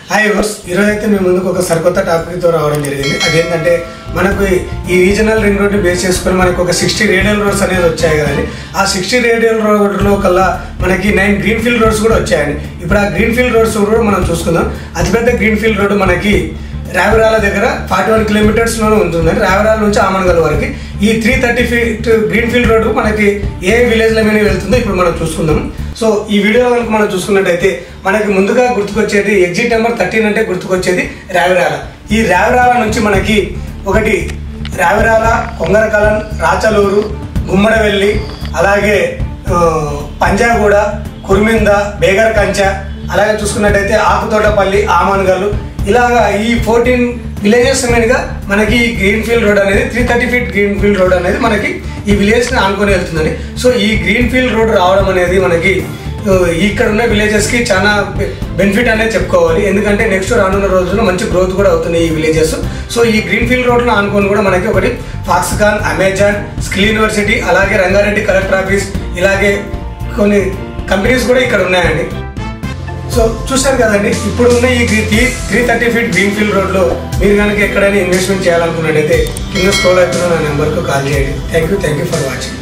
Hi verse ఈరోజు అయితే మేము ముందుకు ఒక సరికొత్త టాపిక్తో రావడం జరిగింది. అదేంటంటే మనకు ఈ రీజనల్ రింగ్ రోడ్ని బేస్ చేసుకొని మనకు ఒక 60 రేడియల్ రోడ్స్ అనేది వచ్చాయి కదండి. ఆ 60 రేడియల్ రోడ్లో కల్లా మనకి 9 గ్రీన్ ఫీల్డ్ రోడ్స్ కూడా వచ్చాయండి. ఇప్పుడు ఆ గ్రీన్ ఫీల్డ్ రోడ్స్ కూడా మనం చూసుకుందాం. అతిపెద్ద గ్రీన్ ఫీల్డ్ రోడ్ మనకి రావిరాల దగ్గర 41 కిలోమీటర్స్లోనే ఉంటుందండి. రావిరాల నుంచి ఆమన్గల్ వరకు ఈ 330 ఫీట్ గ్రీన్ ఫీల్డ్ రోడ్డు మనకి ఏ విలేజ్ల మీద వెళ్తుందో ఇప్పుడు మనం చూసుకుందాం. సో ఈ వీడియో కనుక మనం చూసుకున్నట్టయితే మనకి ముందుగా గుర్తుకొచ్చేది ఎగ్జిట్ నెంబర్ 13 అంటే గుర్తుకొచ్చేది రావిరాల. ఈ రావిరాల నుంచి మనకి ఒకటి రావిరాల, కొంగరకలన్, రాచలూరు, గుమ్మడవెల్లి, అలాగే పంజాగూడ, కుర్మింద, బేగర్ కంచ, అలాగే చూసుకున్నట్టయితే ఆకుతోటపల్లి, ఆమన్గల్, ఇలాగా ఈ 14 విలేజెస్ మీదుగా మనకి గ్రీన్ ఫీల్డ్ రోడ్ అనేది 330 ఫీట్ గ్రీన్ ఫీల్డ్ రోడ్ అనేది మనకి ఈ విలేజ్ని ఆనుకొని వెళ్తుందని. సో ఈ గ్రీన్ ఫీల్డ్ రోడ్ రావడం అనేది మనకి ఇక్కడ ఉన్న విలేజెస్కి చాలా బెనిఫిట్ అనేది చెప్పుకోవాలి. ఎందుకంటే నెక్స్ట్ రానున్న రోజుల్లో మంచి గ్రోత్ కూడా అవుతుంది ఈ విలేజెస్. సో ఈ గ్రీన్ ఫీల్డ్ రోడ్ను ఆనుకొని కూడా మనకి ఒకటి ఫాక్స్కాన్, అమెజాన్, స్కిల్ యూనివర్సిటీ, అలాగే రంగారెడ్డి కలెక్టర్ ఆఫీస్, ఇలాగే కొన్ని కంపెనీస్ కూడా ఇక్కడ ఉన్నాయండి. సో చూసారు కదండి, ఇప్పుడు ఉన్న ఈ 330 ఫీట్ గ్రీన్ ఫీల్డ్ రోడ్లో మీరు కనుక ఎక్కడైనా ఇన్వెస్ట్మెంట్ చేయాలనుకున్నట్టయితే కింద స్క్రోల్ అవుతున్న నా నెంబర్కు కాల్ చేయండి. Thank you for watching.